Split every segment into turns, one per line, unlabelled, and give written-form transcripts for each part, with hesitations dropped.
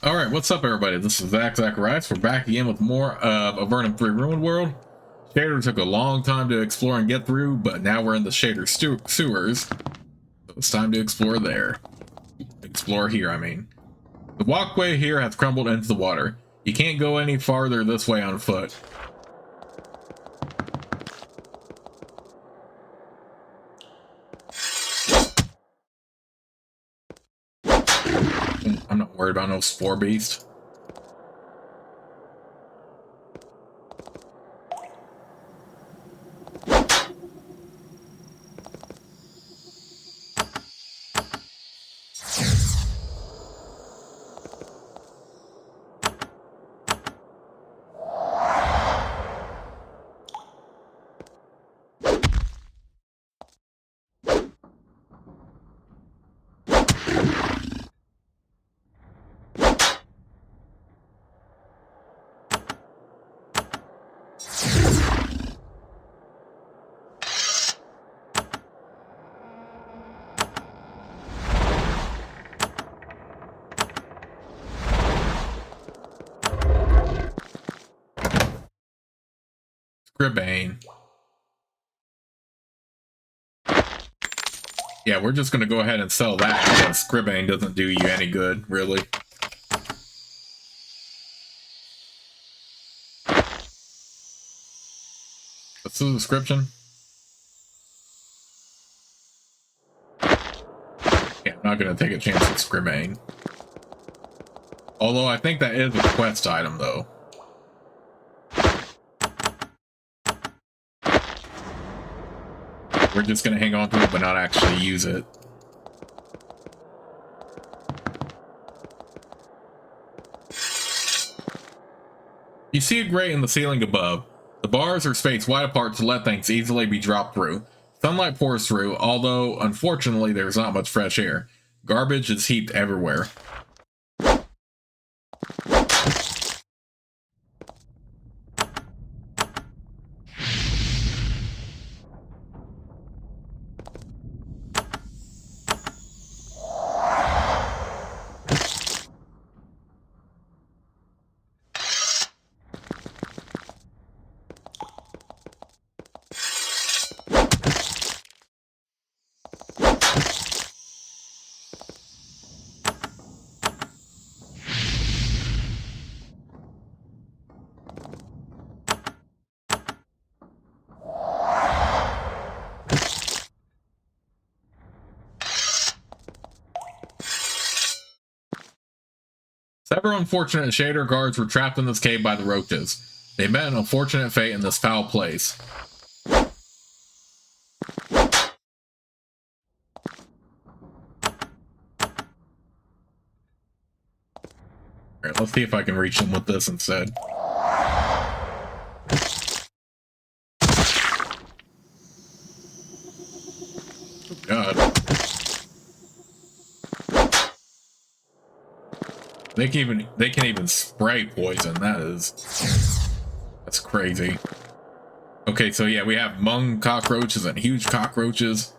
Alright, what's up everybody? This is Zacharias. We're back again with more of Avernum 3 Ruined World. Shayder took a long time to explore and get through, but now we're in the Shayder sewers. So it's time to explore there. Explore here, I mean. The walkway here has crumbled into the water. You can't go any farther this way on foot. I'm not worried about no spore beast. Scribane. Yeah, we're just gonna go ahead and sell that because Scribane doesn't do you any good, really. What's the description? Yeah, I'm not gonna take a chance with Scribane. Although I think that is a quest item, though. We're just gonna hang on to it, but not actually use it. You see a grate in the ceiling above. The bars are spaced wide apart to let things easily be dropped through. Sunlight pours through, although unfortunately there's not much fresh air. Garbage is heaped everywhere. Several unfortunate Shayder guards were trapped in this cave by the roaches. They met an unfortunate fate in this foul place. Alright, let's see if I can reach them with this instead. Oh, God. They can even spray poison. That's crazy. Okay, so yeah, we have mung cockroaches and huge cockroaches.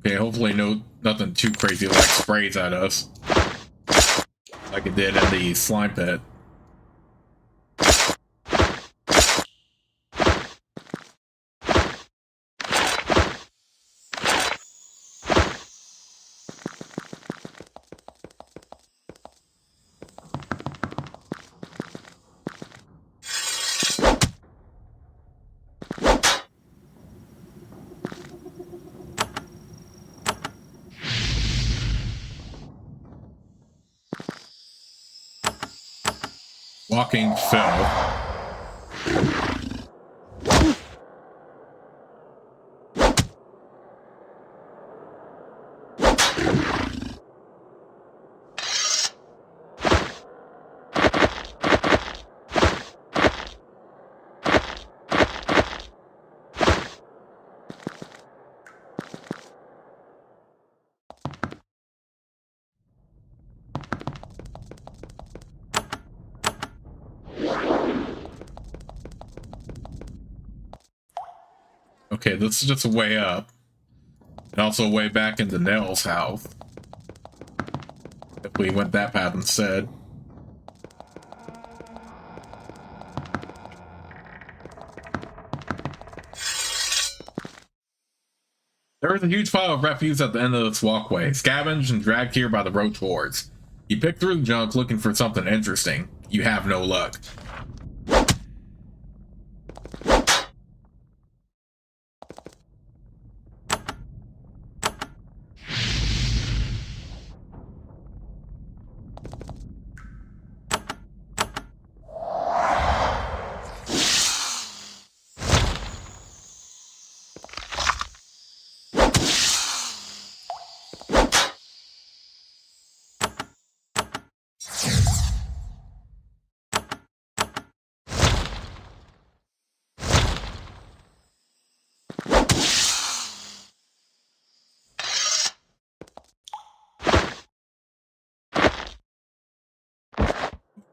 Okay, hopefully nothing too crazy like sprays at us, like it did in the slime pit. Walking Phil. Okay, this is just a way up. And also a way back into Nell's house. If we went that path instead. There is a huge pile of refuse at the end of this walkway, scavenged and dragged here by the roach hordes. You pick through the junk looking for something interesting. You have no luck.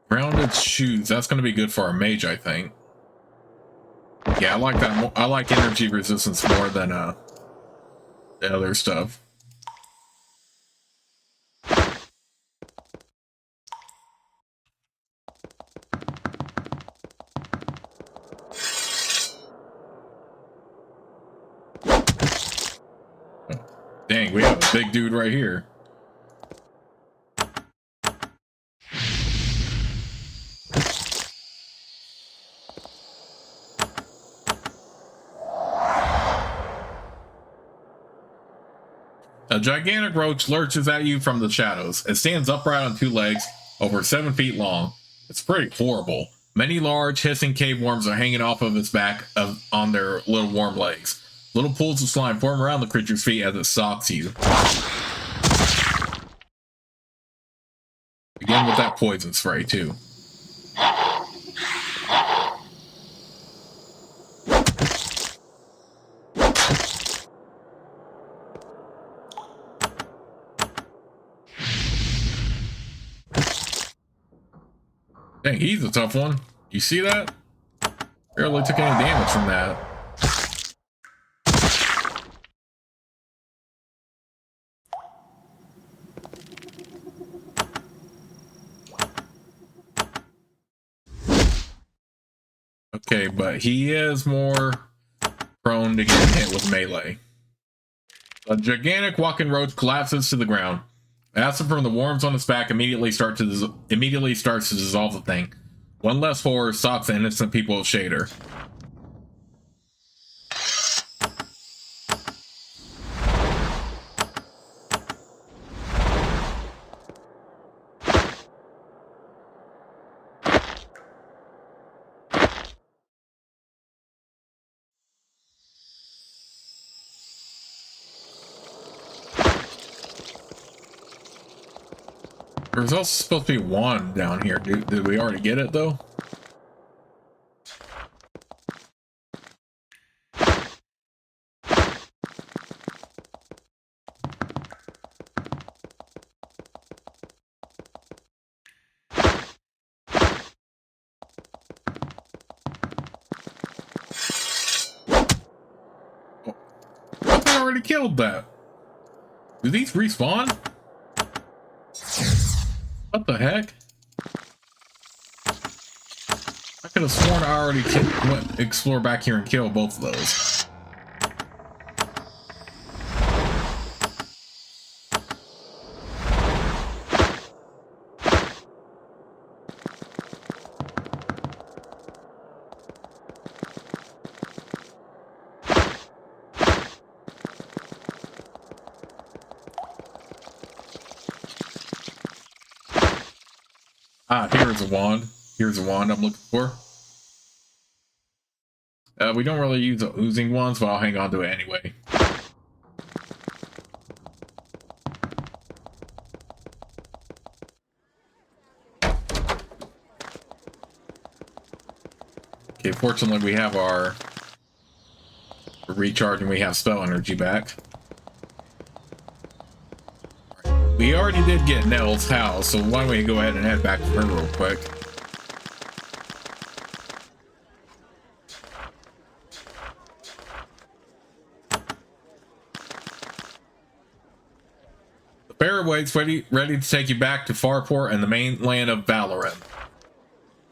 Grounded shoes. That's going to be good for our mage, I think. Yeah, I like that more. I like energy resistance more than the other stuff. Dang, we have a big dude right here. A gigantic roach lurches at you from the shadows. It stands upright on two legs, over 7 feet long. It's pretty horrible. Many large, hissing cave worms are hanging off of its back on their little warm legs. Little pools of slime form around the creature's feet as it stalks you. Again with that poison spray, too. Dang, he's a tough one. You see that? Barely took any damage from that. Okay, but he is more prone to getting hit with melee. A gigantic walking roach collapses to the ground. Acid from the worms on its back immediately starts to dissolve the thing. One less horror stops the innocent people of Shayder. There's also supposed to be one down here. Did we already get it, though? I thought I already killed that. Do these respawn? What the heck? I could have sworn I already went explore back here and kill both of those. Ah, here's a wand. Here's a wand I'm looking for. We don't really use the oozing ones, but I'll hang on to it anyway. Okay, fortunately we have our recharge and we have spell energy back. We already did get Nell's house, so why don't we go ahead and head back to her real quick. Ferry waits ready to take you back to Farport and the mainland of Valoran.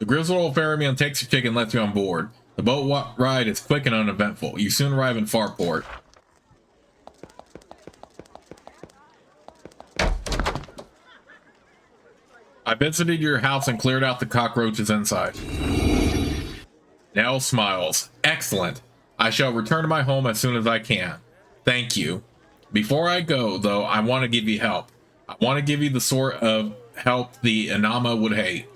The grizzled old ferryman takes your ticket and lets you on board. The boat ride is quick and uneventful. You soon arrive in Farport. I visited your house and cleared out the cockroaches inside. Nell smiles. Excellent. I shall return to my home as soon as I can. Thank you. Before I go, though, I want to give you help. I want to give you the sort of help the Anama would hate.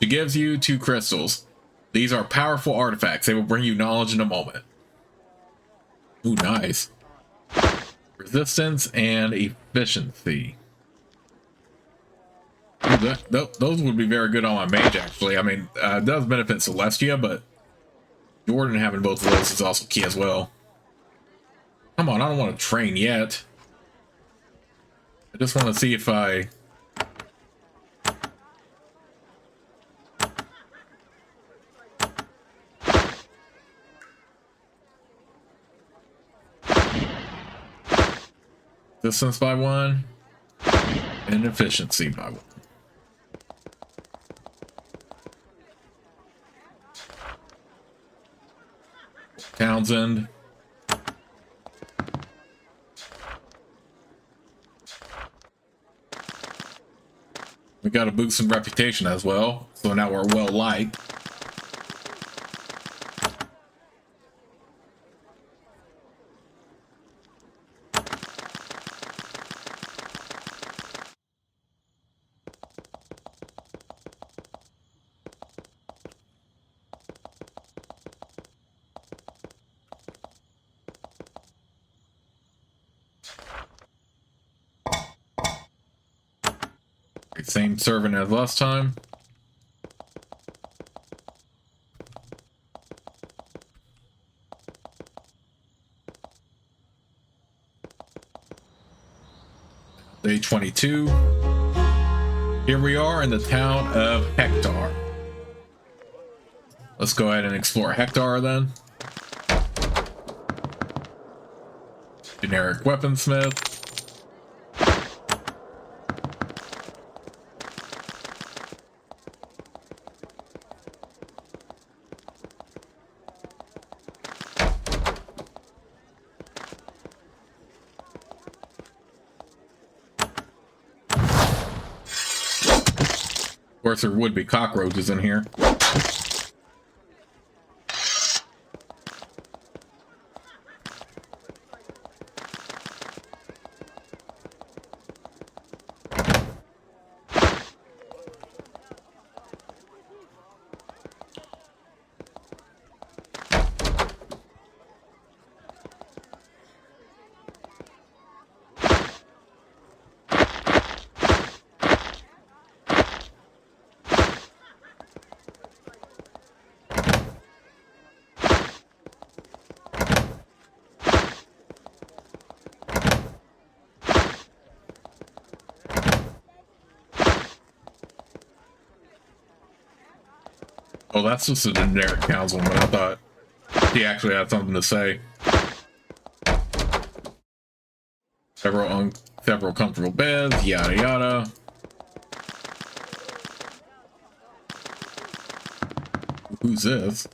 She gives you 2 crystals. These are powerful artifacts. They will bring you knowledge in a moment. Ooh, nice. Resistance and efficiency. Ooh, those would be very good on my mage, actually. I mean, it does benefit Celestia, but Jordan having both of those is also key as well. Come on, I don't want to train yet. I just want to see if I... Distance by 1 and efficiency by 1. Townsend. We got a boost in reputation as well, so now we're well liked. Same servant as last time. Day 22. Here we are in the town of Hector. Let's go ahead and explore Hector then. Generic weaponsmith. Of course, there would be cockroaches in here. Oh, that's just a generic councilman. I thought he actually had something to say. Several comfortable beds, yada yada. Who's this?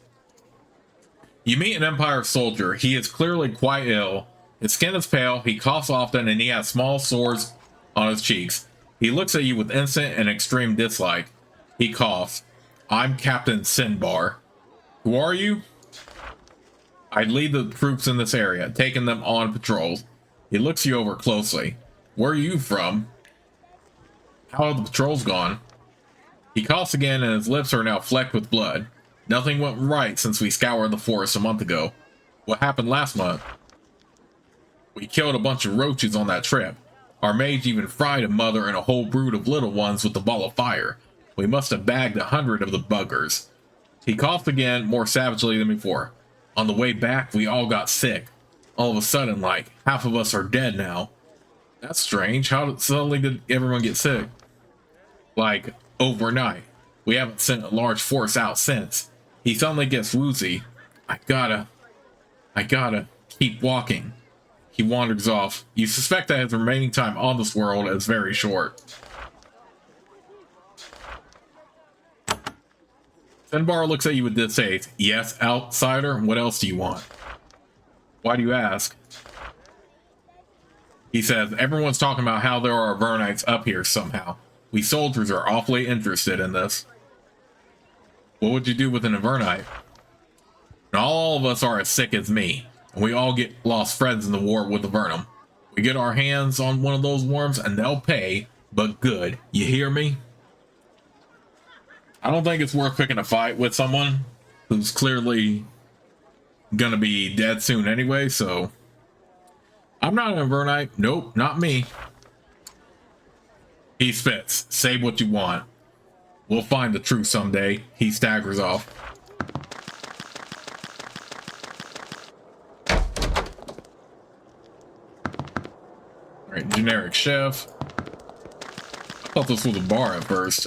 You meet an Empire soldier. He is clearly quite ill. His skin is pale, he coughs often, and he has small sores on his cheeks. He looks at you with instant and extreme dislike. He coughs. I'm Captain Sinbar. Who are you? I lead the troops in this area, taking them on patrols. He looks you over closely. Where are you from? How have the patrols gone? He coughs again and his lips are now flecked with blood. Nothing went right since we scoured the forest a month ago. What happened last month? We killed a bunch of roaches on that trip. Our mage even fried a mother and a whole brood of little ones with the ball of fire. We must have bagged 100 of the buggers. He coughed again, more savagely than before. On the way back, we all got sick. All of a sudden, like, half of us are dead now. That's strange. How suddenly did everyone get sick? Like, overnight. We haven't sent a large force out since. He suddenly gets woozy. I gotta keep walking. He wanders off. You suspect that his remaining time on this world is very short. Finbar looks at you with disdain. Yes, outsider, what else do you want? Why do you ask? He says, everyone's talking about how there are Avernites up here somehow. We soldiers are awfully interested in this. What would you do with an Avernite? Not all of us are as sick as me, and we all get lost friends in the war with Avernum. We get our hands on one of those worms and they'll pay, but good. You hear me? I don't think it's worth picking a fight with someone who's clearly gonna be dead soon anyway, so... I'm not an Avernite. Nope, not me. He spits. Say what you want. We'll find the truth someday. He staggers off. Alright, generic chef. I thought this was a bar at first.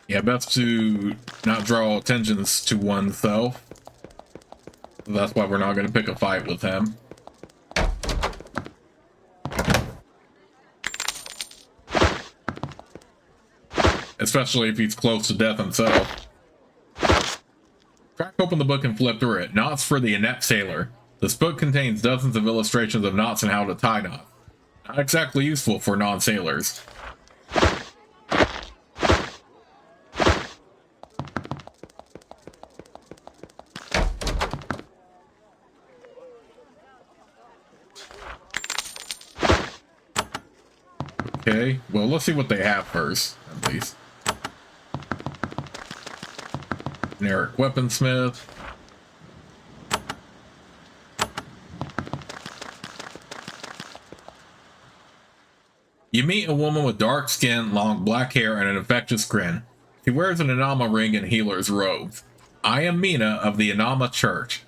Yeah, best to not draw attentions to oneself. That's why we're not going to pick a fight with him. Especially if he's close to death himself. Crack open the book and flip through it. Knots for the inept sailor. This book contains dozens of illustrations of knots and how to tie knots. Not exactly useful for non-sailors. Okay, well, let's see what they have first, at least. Generic weaponsmith. You meet a woman with dark skin, long black hair, and an infectious grin. She wears an Anama ring and healer's robes. I am Mina of the Anama Church.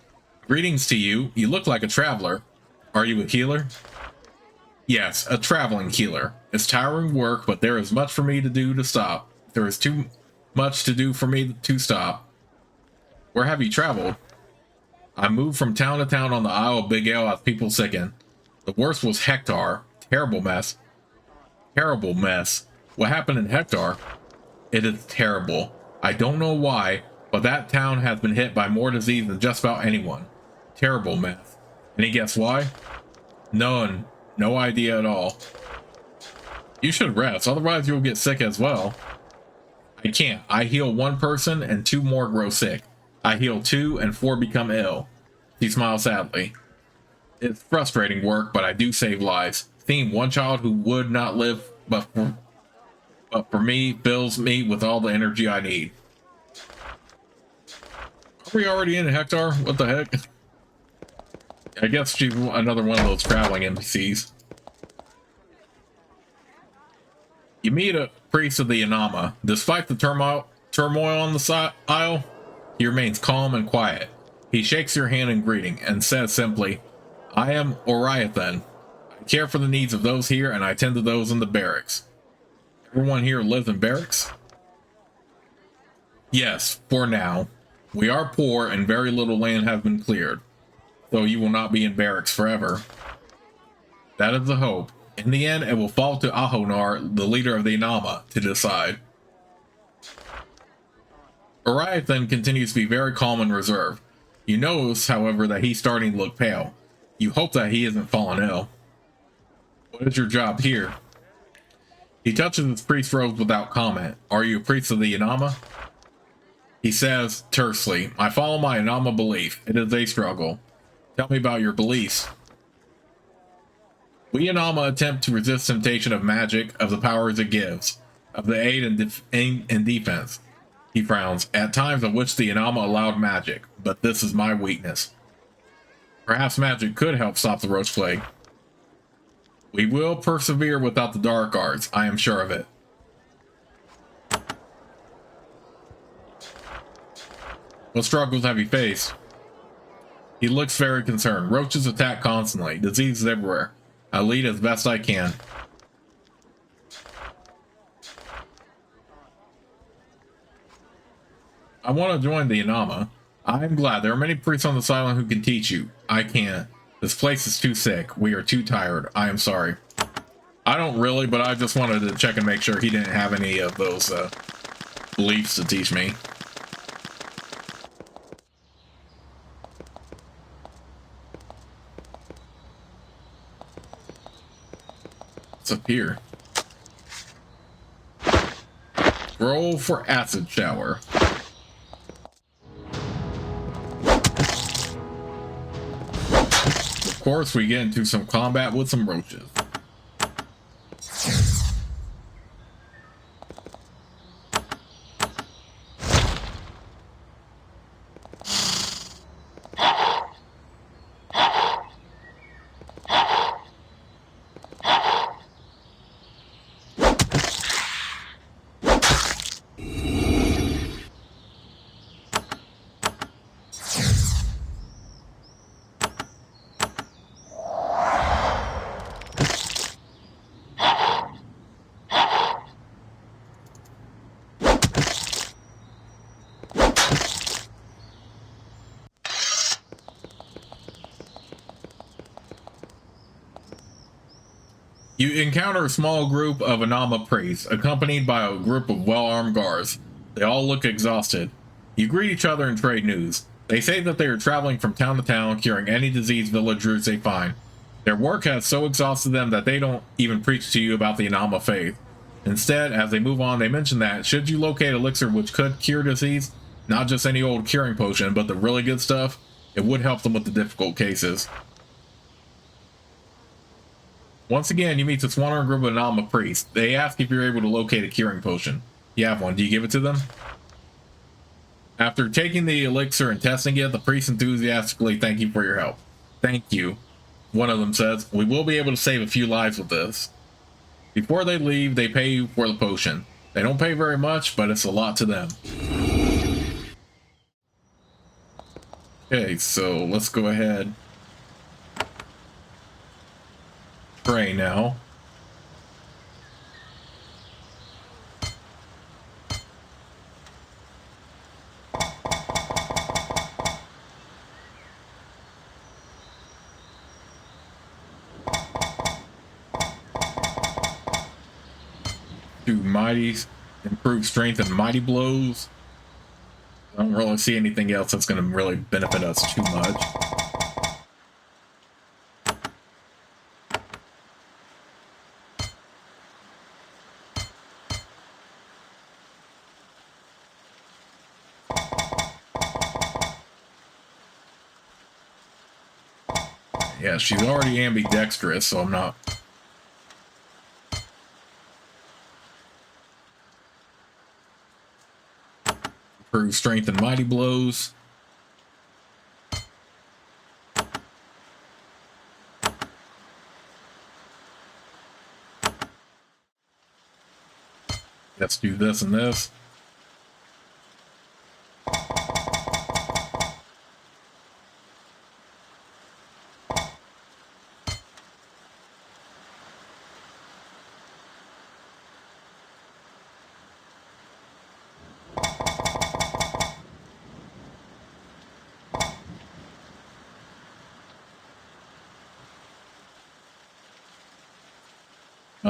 Greetings to you. You look like a traveler. Are you a healer? Yes, a traveling healer. It's tiring work, but there is much for me to do to stop. There is too much to do for me to stop. Where have you traveled? I moved from town to town on the Isle of Bigail as people sicken. The worst was Hector. Terrible mess. Terrible mess. What happened in Hector? It is terrible. I don't know why, but that town has been hit by more disease than just about anyone. Terrible mess. Any guess why? None. No idea at all. You should rest, otherwise you'll get sick as well. I can't. I heal one person and 2 more grow sick. I heal 2 and 4 become ill. She smiles sadly. It's frustrating work, but I do save lives. Seeing one child who would not live but for me fills me with all the energy I need. Are we already in Hector? What the heck? I guess she's another one of those traveling NPCs. You meet a priest of the Anama. Despite the turmoil on the isle, he remains calm and quiet. He shakes your hand in greeting and says simply, I am Oriathan. I care for the needs of those here and I tend to those in the barracks. Everyone here lives in barracks? Yes, for now. We are poor and very little land has been cleared. Though you will not be in barracks forever. That is the hope. In the end, it will fall to Ahonar, the leader of the Anama, to decide. Oriathan continues to be very calm and reserved. You notice, however, that he's starting to look pale. You hope that he isn't fallen ill. What is your job here? He touches his priest robes without comment. Are you a priest of the Anama? He says, tersely, I follow my Anama belief. It is a struggle. Tell me about your beliefs. We Anama attempt to resist temptation of magic, of the powers it gives, of the aid and defense. He frowns. At times in which the Anama allowed magic, but this is my weakness. Perhaps magic could help stop the roach plague. We will persevere without the dark arts, I am sure of it. What struggles have you faced? He looks very concerned. Roaches attack constantly. Diseases everywhere. I lead as best I can. I want to join the Inama. I'm glad. There are many priests on this island who can teach you. I can't. This place is too sick. We are too tired. I am sorry. I don't really, but I just wanted to check and make sure he didn't have any of those beliefs to teach me. What's up here? Roll for acid shower. Of course, we get into some combat with some roaches. You encounter a small group of Anama priests, accompanied by a group of well-armed guards. They all look exhausted. You greet each other and trade news. They say that they are traveling from town to town, curing any diseased villagers they find. Their work has so exhausted them that they don't even preach to you about the Anama faith. Instead, as they move on, they mention that, should you locate elixir which could cure disease, not just any old curing potion, but the really good stuff, it would help them with the difficult cases. Once again, you meet this wandering group of Anama priests. They ask if you're able to locate a curing potion. You have one. Do you give it to them? After taking the elixir and testing it, the priests enthusiastically thank you for your help. Thank you. One of them says, we will be able to save a few lives with this. Before they leave, they pay you for the potion. They don't pay very much, but it's a lot to them. Okay, so let's go ahead. Pray now. Do mighty improve strength and mighty blows. I don't really see anything else that's going to really benefit us too much. Yeah, she's already ambidextrous, so I'm not. Improve strength and mighty blows. Let's do this and this.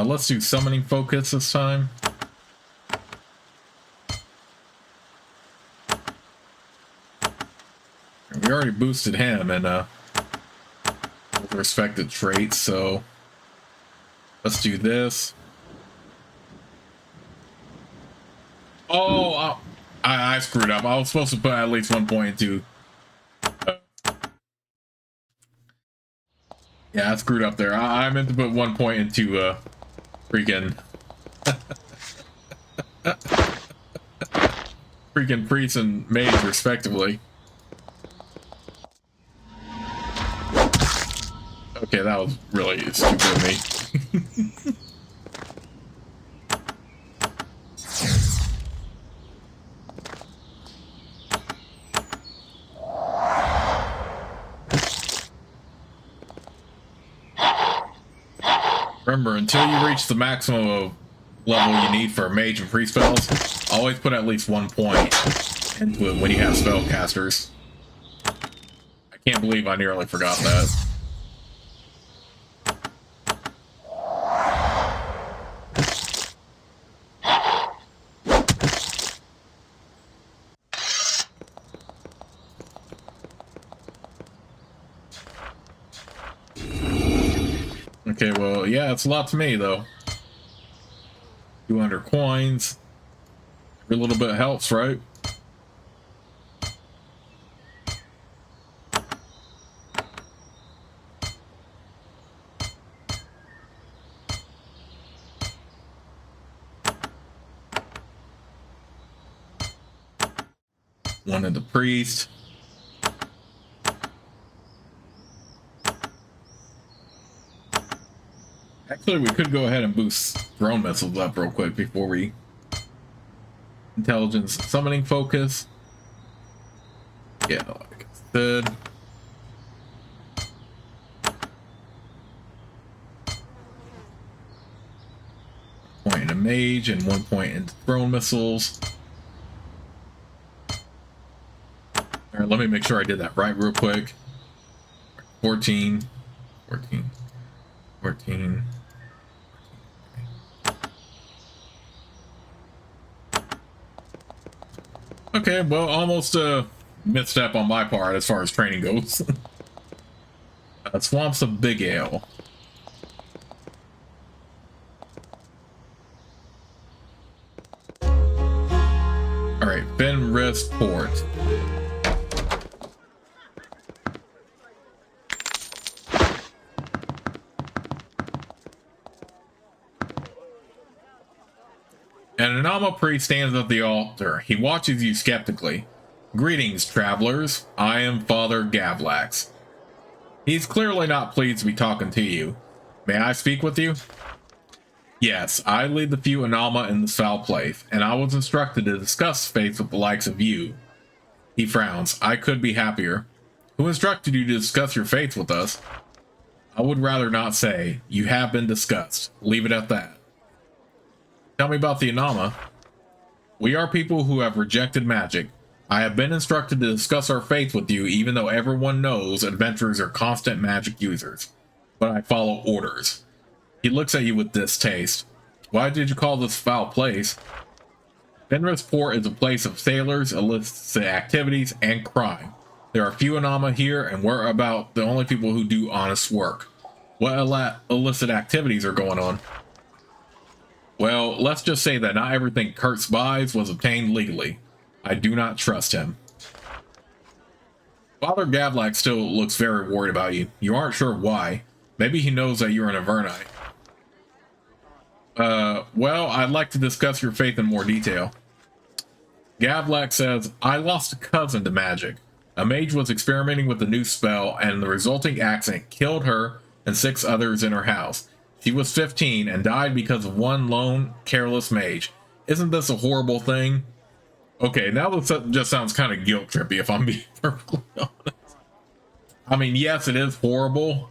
Let's do summoning focus this time. We already boosted him and with respected traits, so let's do this. Oh, I screwed up. I was supposed to put at least 1 point into. Yeah, I screwed up there. I meant to put 1 point into freaking freaking priest and mage respectively. Okay, that was really stupid of me. Remember, until you reach the maximum of level you need for mage and priest spells, always put at least 1 point into it when you have spellcasters. I can't believe I nearly forgot that. Okay, well, yeah, it's a lot to me, though. 200 coins. Every little bit helps, right? One of the priest. Actually, we could go ahead and boost drone missiles up real quick before we... Intelligence summoning focus. Yeah, like I said. Point in a mage and 1 point into drone missiles. All right, let me make sure I did that right real quick. 14. 14. 14. Okay, well, almost a misstep on my part as far as training goes. Swamps of Bigail. Alright, Fenris Port. An Anama priest stands at the altar. He watches you skeptically. Greetings, travelers. I am Father Gavlax. He's clearly not pleased to be talking to you. May I speak with you? Yes, I lead the few Anama in this foul place, and I was instructed to discuss faith with the likes of you. He frowns. I could be happier. Who instructed you to discuss your faith with us? I would rather not say. You have been discussed. Leave it at that. Tell me about the Anama. We are people who have rejected magic. I have been instructed to discuss our faith with you, even though everyone knows adventurers are constant magic users. But I follow orders. He looks at you with distaste. Why did you call this foul place? Fenris Port is a place of sailors, illicit activities, and crime. There are few Anama here, and we're about the only people who do honest work. What illicit activities are going on? Well, let's just say that not everything Kurtz buys was obtained legally. I do not trust him. Father Gavlax still looks very worried about you. You aren't sure why. Maybe he knows that you're an Avernite. Well, I'd like to discuss your faith in more detail. Gavlax says, I lost a cousin to magic. A mage was experimenting with a new spell, and the resulting accident killed her and 6 others in her house. She was 15 and died because of one lone, careless mage. Isn't this a horrible thing? Okay, now this just sounds kind of guilt trippy, if I'm being perfectly honest. I mean, yes, it is horrible,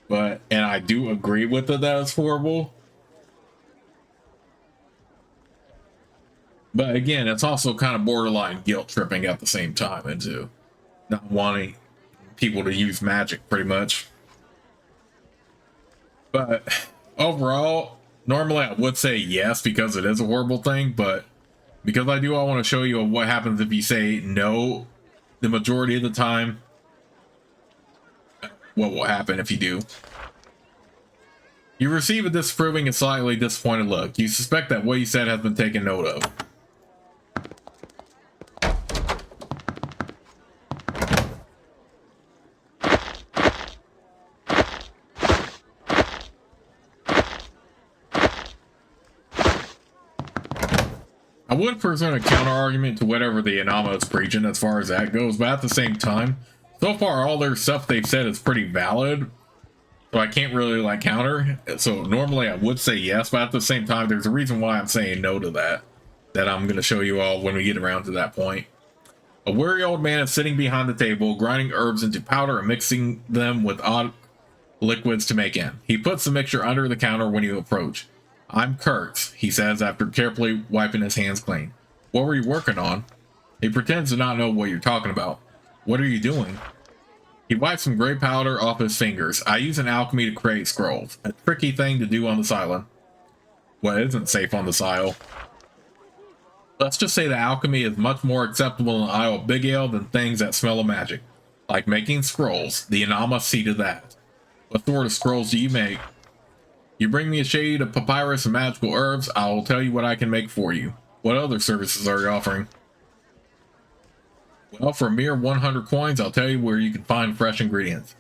and I do agree with it that it's horrible. But again, it's also kind of borderline guilt tripping at the same time, into not wanting people to use magic, pretty much. But overall, normally I would say yes, because it is a horrible thing, but because I want to show you what happens if you say no the majority of the time, what will happen if you do. You receive a disapproving and slightly disappointed look. You suspect that what you said has been taken note of. I would present a counter argument to whatever the Anama is preaching as far as that goes, but at the same time, so far all their stuff they've said is pretty valid, so I can't really like counter. So normally I would say yes, but at the same time there's a reason why I'm saying no to that I'm going to show you all when we get around to that point. A weary old man is sitting behind the table, grinding herbs into powder and mixing them with odd liquids to make in. He puts the mixture under the counter when you approach. I'm Kurtz, he says after carefully wiping his hands clean. What were you working on? He pretends to not know what you're talking about. What are you doing? He wipes some gray powder off his fingers. I use an alchemy to create scrolls. A tricky thing to do on this island. What isn't safe on this isle? Let's just say that alchemy is much more acceptable in the Isle of Bigail than things that smell of magic. Like making scrolls. The Inama see to that. What sort of scrolls do you make? You bring me a shade of papyrus and magical herbs, I will tell you what I can make for you. What other services are you offering? Well, for a mere 100 coins, I'll tell you where you can find fresh ingredients.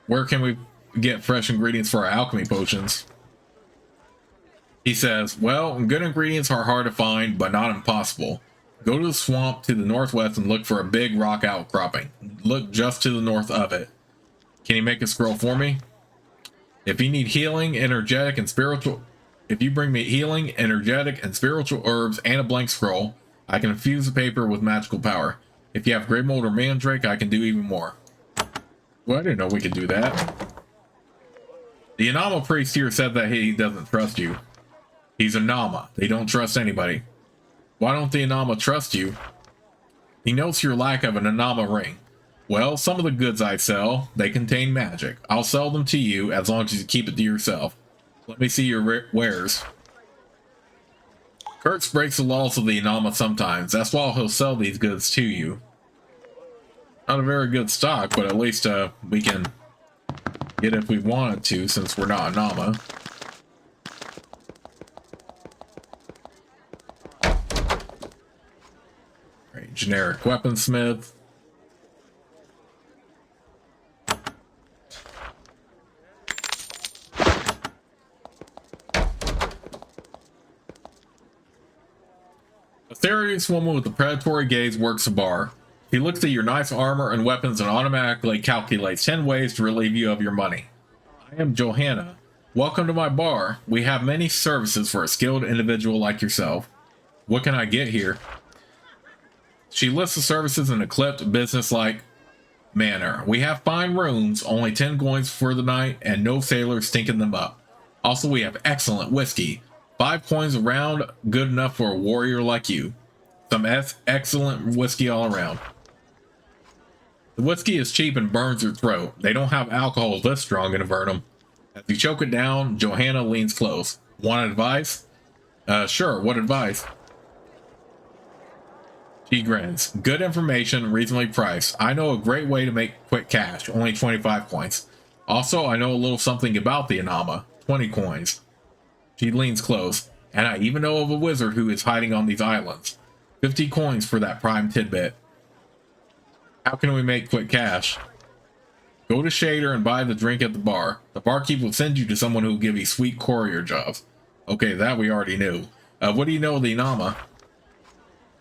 Where can we get fresh ingredients for our alchemy potions? He says, well, good ingredients are hard to find, but not impossible. Go to the swamp to the northwest and look for a big rock outcropping. Look just to the north of it. Can you make a scroll for me? If you need healing, energetic, and spiritual... If you bring me healing, energetic, and spiritual herbs and a blank scroll, I can infuse the paper with magical power. If you have Grey Mold or Mandrake, I can do even more. Well, I didn't know we could do that. The Inama priest here said that he doesn't trust you. He's a Nama. They don't trust anybody. Why don't the Inama trust you? He notes your lack of an Inama ring. Well, some of the goods I sell, they contain magic. I'll sell them to you as long as you keep it to yourself. Let me see your wares. Kurtz breaks the laws of the Inama sometimes. That's why he'll sell these goods to you. Not a very good stock, but at least we can get it if we wanted to, since we're not Inama. Right, generic weaponsmith. A serious woman with a predatory gaze works a bar. He looks at your nice armor and weapons and automatically calculates 10 ways to relieve you of your money. I am Johanna. Welcome to my bar. We have many services for a skilled individual like yourself. What can I get here? She lists the services in a clipped, business-like manner. We have fine rooms, only 10 coins for the night, and no sailors stinking them up. Also, we have excellent whiskey. 5 coins a round, good enough for a warrior like you. Some excellent whiskey all around. The whiskey is cheap and burns your throat. They don't have alcohol this strong in Avernum. As you choke it down, Johanna leans close. Want advice? Sure, what advice? She grins. Good information, reasonably priced. I know a great way to make quick cash, only 25 coins. Also, I know a little something about the Inama, 20 coins. She leans close. And I even know of a wizard who is hiding on these islands. 50 coins for that prime tidbit. How can we make quick cash? Go to Shayder and buy the drink at the bar. The barkeep will send you to someone who will give you sweet courier jobs. Okay, that we already knew. What do you know of the Inama?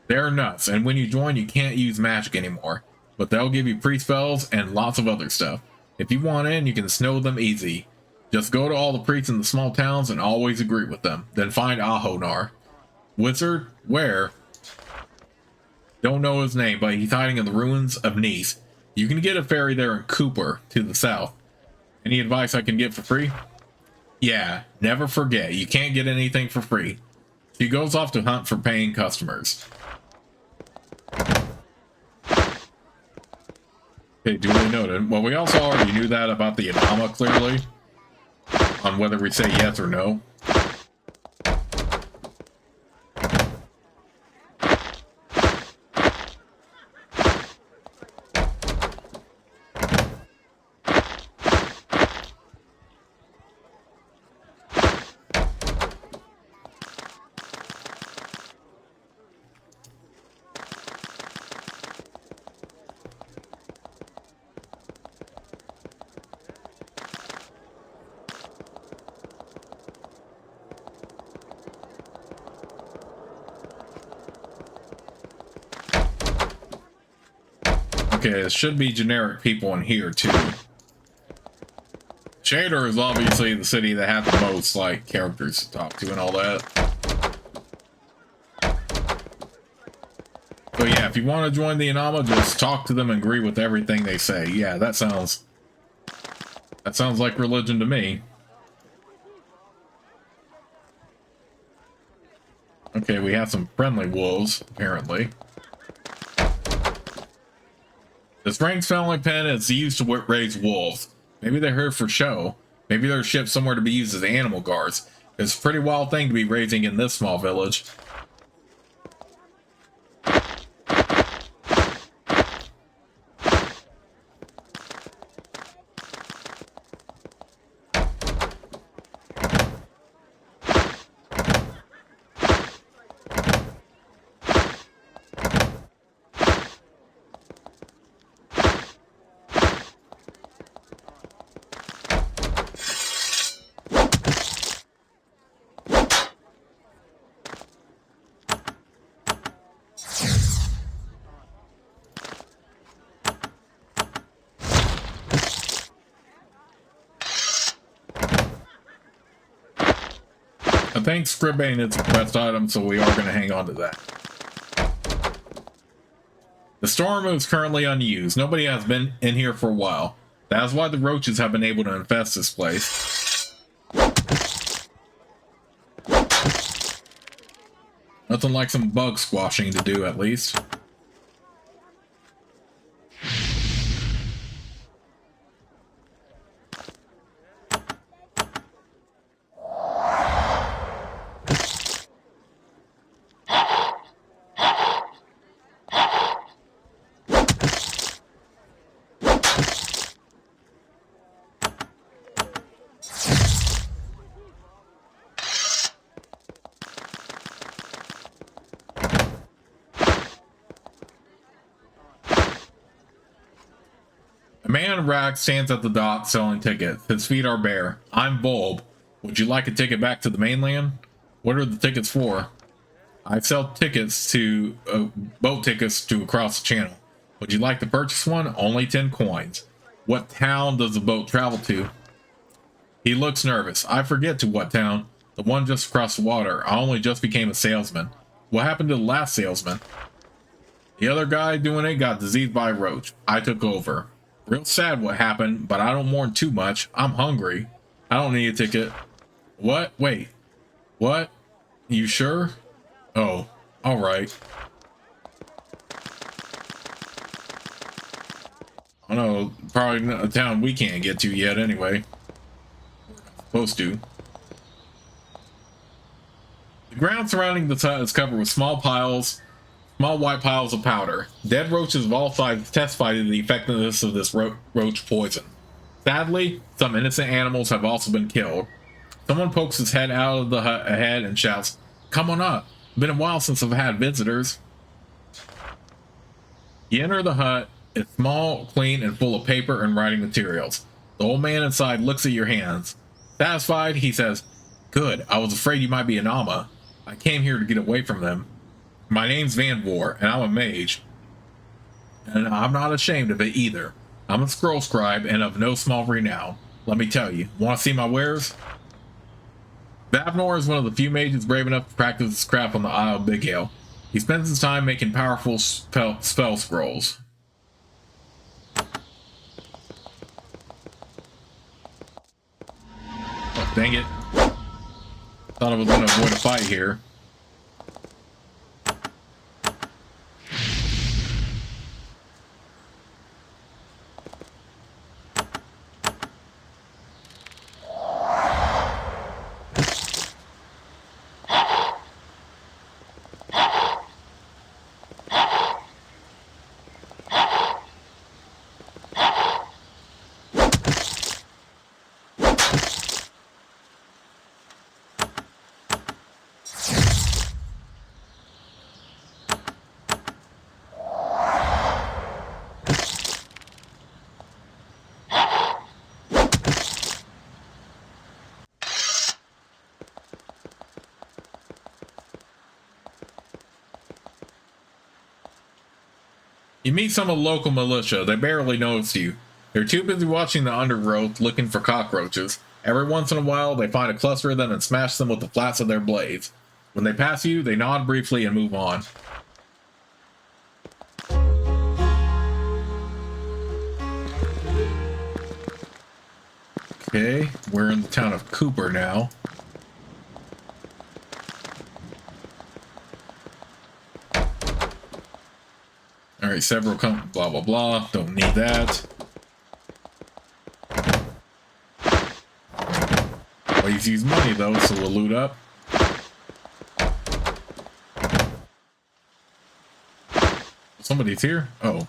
They're nuts, and when you join, you can't use magic anymore. But they'll give you priest spells and lots of other stuff. If you want in, you can snow them easy. Just go to all the priests in the small towns and always agree with them. Then find Ahonar. Wizard? Where? Don't know his name, but he's hiding in the ruins of Nice. You can get a ferry there in Cooper, to the south. Any advice I can get for free? Yeah, never forget, you can't get anything for free. She goes off to hunt for paying customers. Okay, duly noted. Well, we also already knew that about the Inama, clearly. On whether we say yes or no. Okay, there should be generic people in here too. Shayder is obviously the city that has the most like characters to talk to and all that. So yeah, if you want to join the Inama, just talk to them and agree with everything they say. Yeah, that sounds like religion to me. Okay, we have some friendly wolves, apparently. The Spring's family pen is used to raise wolves. Maybe they're here for show. Maybe they're shipped somewhere to be used as animal guards. It's a pretty wild thing to be raising in this small village. I think Scribbane is the best item, so we are going to hang on to that. The storeroom is currently unused. Nobody has been in here for a while. That is why the roaches have been able to infest this place. Nothing like some bug squashing to do, at least. A man in rags stands at the dock selling tickets. His feet are bare. I'm Bulb. Would you like a ticket back to the mainland? What are the tickets for? I sell tickets to boat tickets to across the channel. Would you like to purchase one? Only 10 coins. What town does the boat travel to? He looks nervous. I forget to what town. The one just across the water. I only just became a salesman. What happened to the last salesman? The other guy doing it got diseased by a roach. I took over. Real sad what happened, but I don't mourn too much. I'm hungry. I don't need a ticket. What? Wait. What? You sure? Oh, alright. I know, probably not a town we can't get to yet anyway. Supposed to. The ground surrounding the hut is covered with small white piles of powder. Dead roaches of all sizes testify to the effectiveness of this roach poison. Sadly, some innocent animals have also been killed. Someone pokes his head out of the hut ahead and shouts, "Come on up. Been a while since I've had visitors." You enter the hut. It's small, clean, and full of paper and writing materials. The old man inside looks at your hands. Satisfied, he says, "Good. I was afraid you might be an Alma. I came here to get away from them. My name's Van Vor, and I'm a mage. And I'm not ashamed of it either. I'm a scroll scribe and of no small renown. Let me tell you. Want to see my wares?" Vavnor is one of the few mages brave enough to practice his craft on the Isle of Bigail. He spends his time making powerful spell scrolls. Oh, dang it. Thought I was going to avoid a fight here. You meet some of the local militia. They barely notice you. They're too busy watching the undergrowth looking for cockroaches. Every once in a while, they find a cluster of them and smash them with the flats of their blades. When they pass you, they nod briefly and move on. Okay, we're in the town of Cooper now. All right, several come. Blah blah blah. Don't need that. Always use money though, so we'll loot up. Somebody's here. Oh.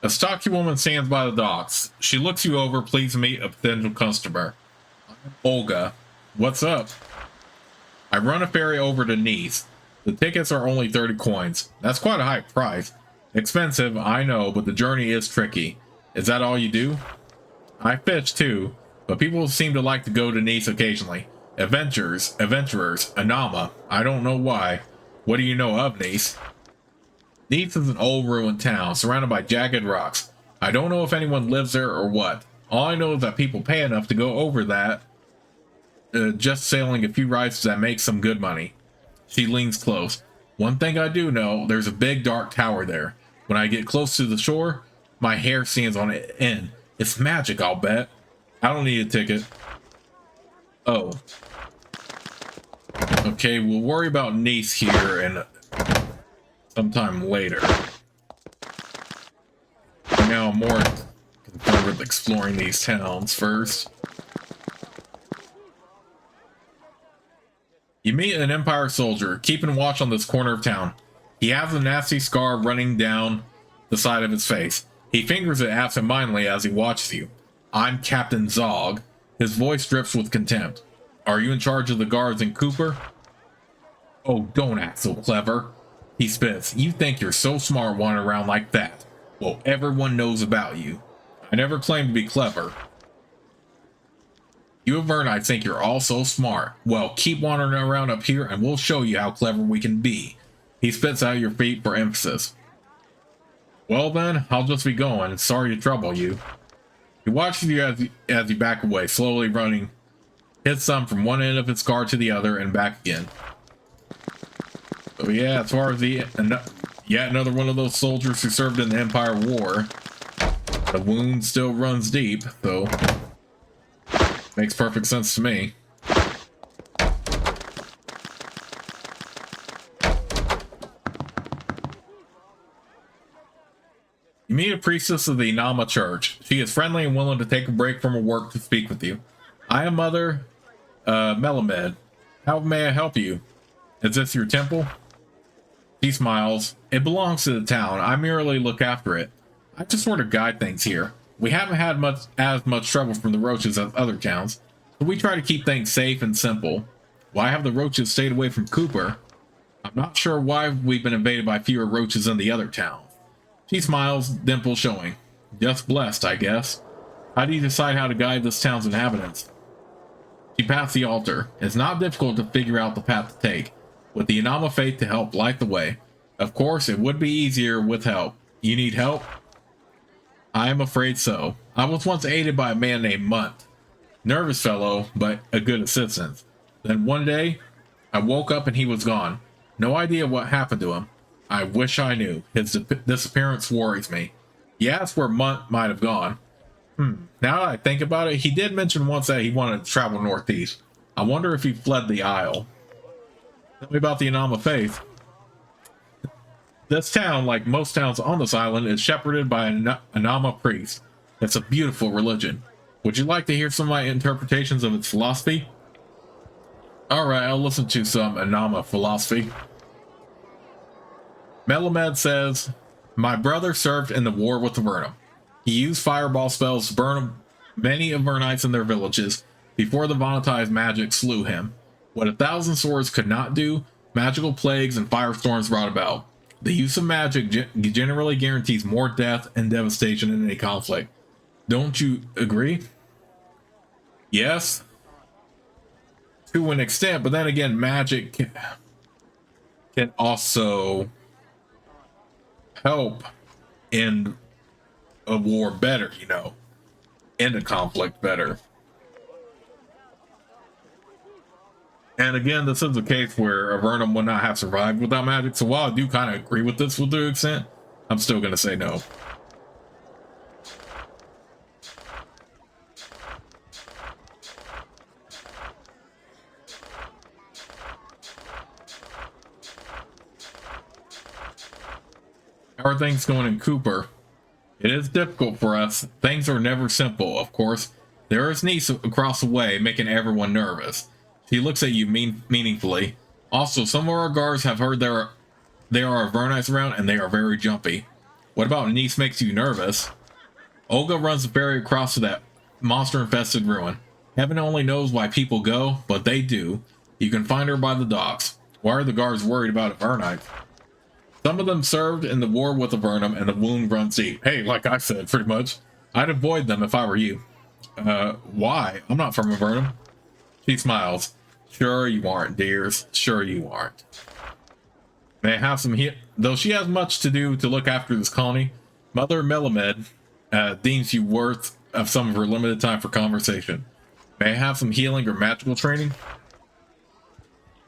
A stocky woman stands by the docks. She looks you over. Please meet a potential customer. Olga. What's up? I run a ferry over to Nice. The tickets are only 30 coins. That's quite a high price. Expensive, I know, but the journey is tricky. Is that all you do? I fish too, but people seem to like to go to Nice occasionally. Adventurers, Anama. I don't know why. What do you know of Nice? Nice is an old ruined town, surrounded by jagged rocks. I don't know if anyone lives there or what. All I know is that people pay enough to go over that, just sailing a few rides that make some good money. She leans close. One thing I do know, there's a big dark tower there. When I get close to the shore, my hair stands on end. It's magic, I'll bet. I don't need a ticket. Oh. Okay, we'll worry about Nice here and sometime later. Now I'm more concerned with exploring these towns first. You meet an Empire soldier, keeping watch on this corner of town. He has a nasty scar running down the side of his face. He fingers it absentmindedly as he watches you. I'm Captain Zog. His voice drips with contempt. Are you in charge of the guards in Cooper? Oh, don't act so clever. He spits. You think you're so smart wandering around like that. Well, everyone knows about you. I never claimed to be clever. You Avernites think you're all so smart. Well, keep wandering around up here and we'll show you how clever we can be. He spits out your feet for emphasis. Well then, I'll just be going. Sorry to trouble you. He watches you as you back away, slowly running. Hits some from one end of his car to the other and back again. So yeah, as far as yet another one of those soldiers who served in the Empire War. The wound still runs deep, so makes perfect sense to me. You meet a priestess of the Nama Church. She is friendly and willing to take a break from her work to speak with you. I am Mother Melamed. How may I help you? Is this your temple? He smiles. It belongs to the town. I merely look after it. I just sort of guide things here. We haven't had as much trouble from the roaches as other towns, so we try to keep things safe and simple. Why have the roaches stayed away from Cooper? I'm not sure why we've been invaded by fewer roaches than the other towns. She smiles, dimples showing. Just blessed, I guess. How do you decide how to guide this town's inhabitants? She passed the altar. It's not difficult to figure out the path to take, with the Anama faith to help light the way. Of course, it would be easier with help. You need help? I am afraid so. I was once aided by a man named Munt. Nervous fellow, but a good assistant. Then one day, I woke up and he was gone. No idea what happened to him. I wish I knew. His disappearance worries me. He asked where Munt might have gone. Now that I think about it, he did mention once that he wanted to travel northeast. I wonder if he fled the Isle. Tell me about the Anama faith. This town, like most towns on this island, is shepherded by an Anama priest. It's a beautiful religion. Would you like to hear some of my interpretations of its philosophy? Alright, I'll listen to some Anama philosophy. Melamed says, my brother served in the war with Avernum. He used fireball spells to burn many Avernites in their villages before the Vonatized magic slew him. What 1,000 swords could not do, magical plagues and firestorms brought about. The use of magic generally guarantees more death and devastation in any conflict. Don't you agree? Yes, to an extent, but then again, magic can also help end a war better, you know, end a conflict better. And again, this is a case where Avernum would not have survived without magic, so while I do kind of agree with this to an extent, I'm still going to say no. How are things going in Cooper? It is difficult for us. Things are never simple, of course. There is Nice across the way, making everyone nervous. She looks at you meaningfully. Also, some of our guards have heard there are Avernites around, and they are very jumpy. What about Nice makes you nervous? Olga runs the ferry across to that monster-infested ruin. Heaven only knows why people go, but they do. You can find her by the docks. Why are the guards worried about Avernites? Some of them served in the war with Avernum, and the wound runs deep. Hey, like I said, pretty much. I'd avoid them if I were you. Why? I'm not from Avernum. She smiles. Sure you aren't, dears. Sure you aren't. May I have some though she has much to do to look after this colony, Mother Melamed deems you worth of some of her limited time for conversation. May I have some healing or magical training?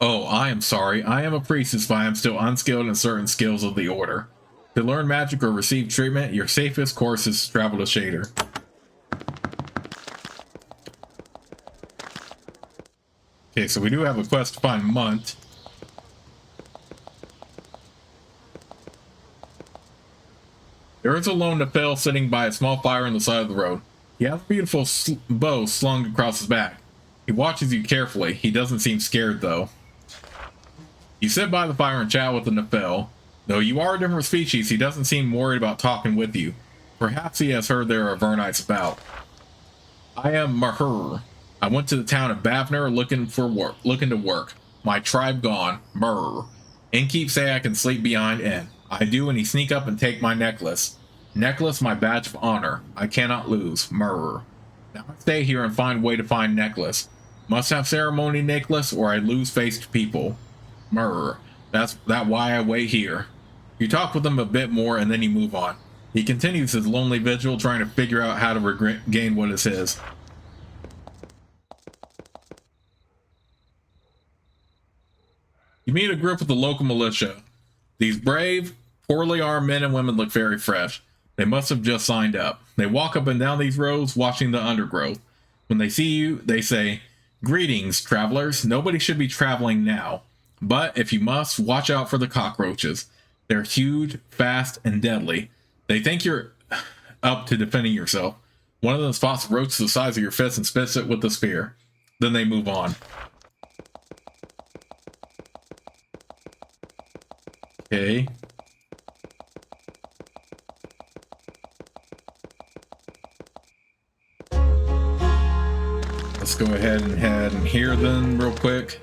Oh, I am sorry. I am a priestess, but I am still unskilled in certain skills of the order. To learn magic or receive treatment, your safest course is to travel to Shayder. Okay, so we do have a quest to find Munt. There is a lone Nefel sitting by a small fire on the side of the road. He has a beautiful bow slung across his back. He watches you carefully. He doesn't seem scared, though. You sit by the fire and chat with the Nefel. Though you are a different species, he doesn't seem worried about talking with you. Perhaps he has heard there are Avernites about. I am Mahur. I went to the town of Bavner looking to work. My tribe gone. Murr. Innkeep say I can sleep behind inn. I do, and he sneak up and take my necklace. Necklace, my badge of honor. I cannot lose. Murr. Now I stay here and find way to find necklace. Must have ceremony necklace, or I lose face to people. Murr. That's why I wait here. You talk with him a bit more, and then you move on. He continues his lonely vigil, trying to figure out how to regain what is his. You meet a group of the local militia. These brave, poorly armed men and women look very fresh. They must have just signed up. They walk up and down these roads, watching the undergrowth. When they see you, they say, "Greetings, travelers. Nobody should be traveling now. But if you must, watch out for the cockroaches. They're huge, fast, and deadly. They think you're up to defending yourself. One of them spots a roach the size of your fist and spits it with a spear. Then they move on." Okay. Let's go ahead and head in here then real quick.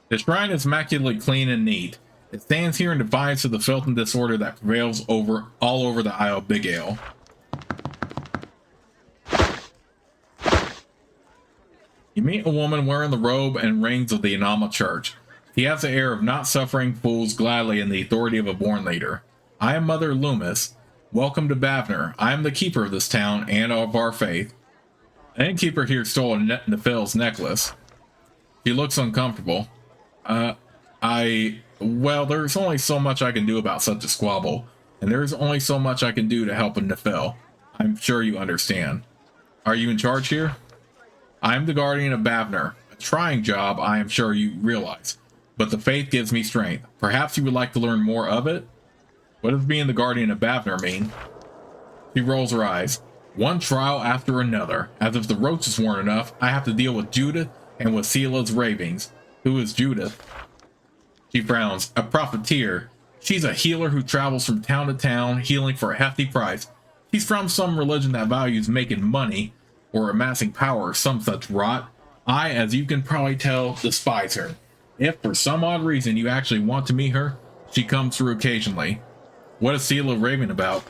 The shrine is immaculately clean and neat. It stands here in defiance of the filth and disorder that prevails all over the Isle of Bigail. You meet a woman wearing the robe and rings of the Anama Church. He has the air of not suffering fools gladly in the authority of a born leader. I am Mother Loomis. Welcome to Bavner. I am the keeper of this town and of our faith. The innkeeper here stole a Nefel's necklace. She looks uncomfortable. Well, there's only so much I can do about such a squabble, and there's only so much I can do to help a Nefel. I'm sure you understand. Are you in charge here? I am the guardian of Bavner. A trying job, I am sure you realize. But the faith gives me strength. Perhaps you would like to learn more of it? What does being the guardian of Bavner mean? She rolls her eyes. One trial after another. As if the roaches weren't enough, I have to deal with Judith and with Sela's ravings. Who is Judith? She frowns. A profiteer. She's a healer who travels from town to town, healing for a hefty price. She's from some religion that values making money, or amassing power, or some such rot. I, as you can probably tell, despise her. If for some odd reason you actually want to meet her, she comes through occasionally. What is Sela raving about?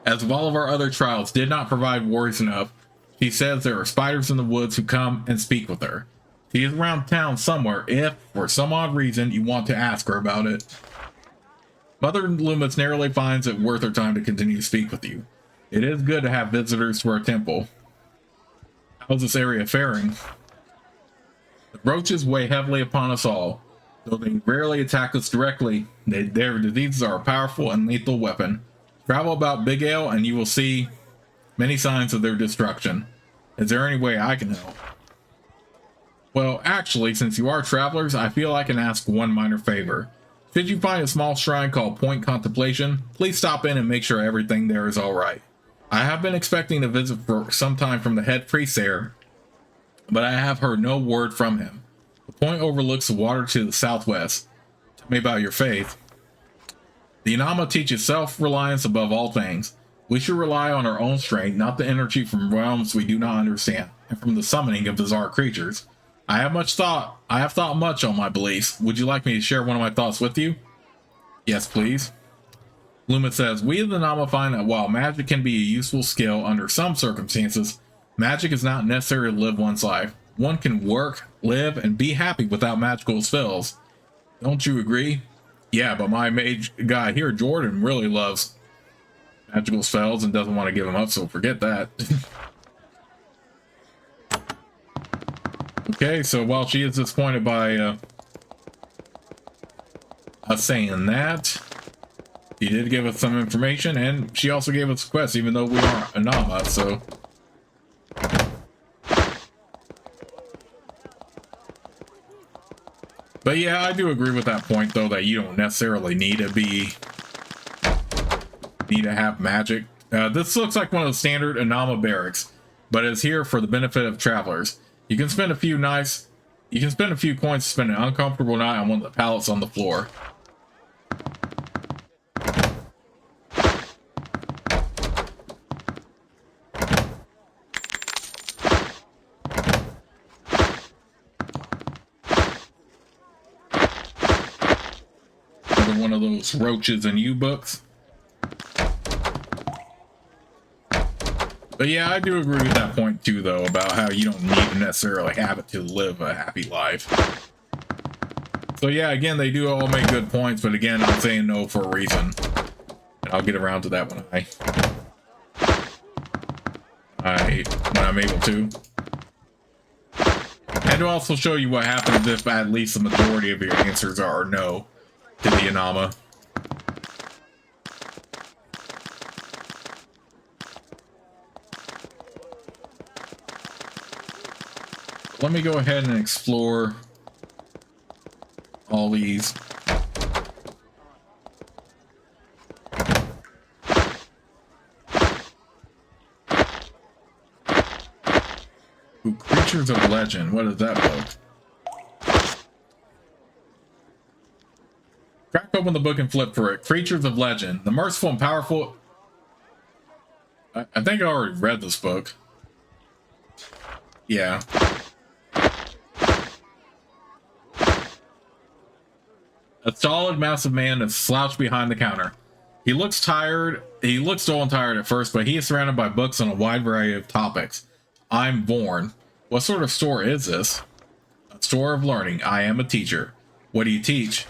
As of all of our other trials did not provide worries enough, she says there are spiders in the woods who come and speak with her. She is around town somewhere if, for some odd reason, you want to ask her about it. Mother Loomis narrowly finds it worth her time to continue to speak with you. It is good to have visitors to our temple. How's this area faring? The roaches weigh heavily upon us all. Though they rarely attack us directly, their diseases are a powerful and lethal weapon. Travel about Bigail and you will see many signs of their destruction. Is there any way I can help? Well, actually, since you are travelers, I feel I can ask one minor favor. Should you find a small shrine called Point Contemplation, please stop in and make sure everything there is alright. I have been expecting a visit for some time from the head priest there, but I have heard no word from him. The point overlooks the water to the southwest. Tell me about your faith. The Inama teaches self-reliance above all things. We should rely on our own strength, not the energy from realms we do not understand, and from the summoning of bizarre creatures. I have thought much on my beliefs. Would you like me to share one of my thoughts with you? Yes, please. Loomis says, we of the Nama find that while magic can be a useful skill under some circumstances, magic is not necessary to live one's life. One can work, live, and be happy without magical spells. Don't you agree? Yeah, but my mage guy here, Jordan, really loves magical spells and doesn't want to give them up, so forget that. Okay, so while she is disappointed by us saying that, she did give us some information, and she also gave us a quest, even though we aren't a Nama, so... But yeah, I do agree with that point, though, that you don't necessarily need to have magic. This looks like one of the standard Inama barracks, but is here for the benefit of travelers. You can spend a few coins to spend an uncomfortable night on one of the pallets on the floor. Another one of those roaches and you books. But yeah, I do agree with that point too, though, about how you don't need to necessarily have it to live a happy life. So yeah, again, they do all make good points, but again, I'm saying no for a reason. And I'll get around to that when I'm able to. And to also show you what happens if at least the majority of your answers are no to the Inama. Let me go ahead and explore all these. Ooh, Creatures of Legend. What is that book? Crack open the book and flip through it. Creatures of Legend. The merciful and powerful... I think I already read this book. Yeah. A solid, massive man is slouched behind the counter. He looks tired. He looks dull and tired at first, but he is surrounded by books on a wide variety of topics. I'm born. What sort of store is this? A store of learning. I am a teacher. What do you teach?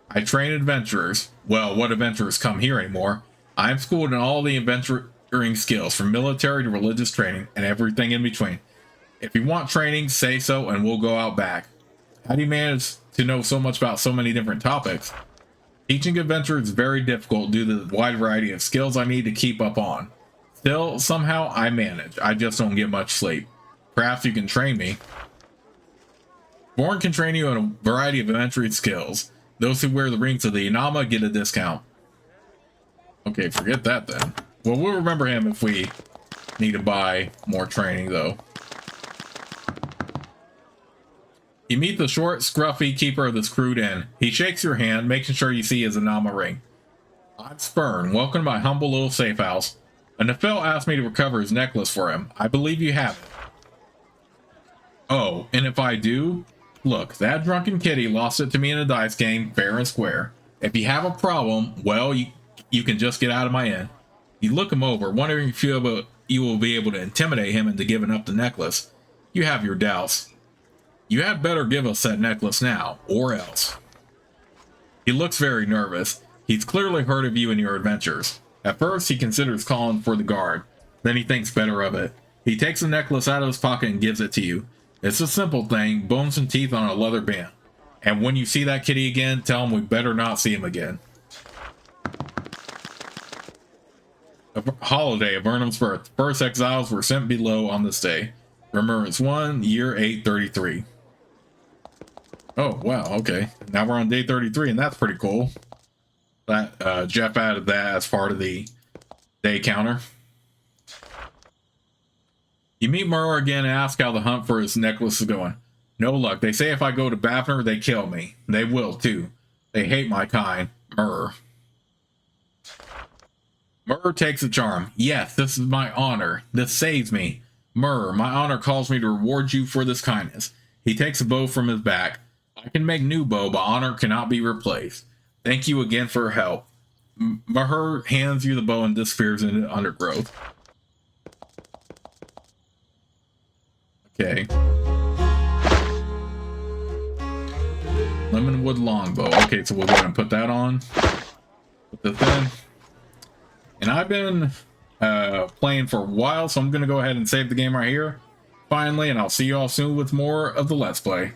I train adventurers. Well, what adventurers come here anymore? I am schooled in all the adventuring skills, from military to religious training, and everything in between. If you want training, say so, and we'll go out back. How do you manage to know so much about so many different topics? Teaching adventure is very difficult due to the wide variety of skills I need to keep up on. Still, somehow I manage. I just don't get much sleep. Perhaps you can train me. Born can train you in a variety of adventuring skills. Those who wear the rings of the Inama get a discount. Okay, forget that then. Well, we'll remember him if we need to buy more training, though. You meet the short, scruffy keeper of this crude inn. He shakes your hand, making sure you see his Inama ring. I'm Spurn. Welcome to my humble little safe house. A Nefel asked me to recover his necklace for him. I believe you have it. Oh, and if I do? Look, that drunken kitty lost it to me in a dice game, fair and square. If you have a problem, well, you can just get out of my inn. You look him over, wondering if you will be able to intimidate him into giving up the necklace. You have your doubts. You had better give us that necklace now, or else. He looks very nervous. He's clearly heard of you and your adventures. At first, he considers calling for the guard. Then he thinks better of it. He takes the necklace out of his pocket and gives it to you. It's a simple thing, bones and teeth on a leather band. And when you see that kitty again, tell him we better not see him again. Holiday of Avernum's birth. First exiles were sent below on this day. Remembrance 1, year 833. Oh, wow, okay. Now we're on day 33, and that's pretty cool. That Jeff added that as part of the day counter. You meet Murr again and ask how the hunt for his necklace is going. No luck. They say if I go to Bafner, they kill me. They will, too. They hate my kind. Murr. Murr takes the charm. Yes, this is my honor. This saves me. Murr, my honor calls me to reward you for this kindness. He takes a bow from his back. I can make new bow, but honor cannot be replaced. Thank you again for your help. Murr hands you the bow and disappears into the undergrowth. Okay. Lemonwood longbow. Okay, so we'll go ahead and put that on. Put this in. And I've been playing for a while, so I'm going to go ahead and save the game right here. Finally, and I'll see you all soon with more of the Let's Play.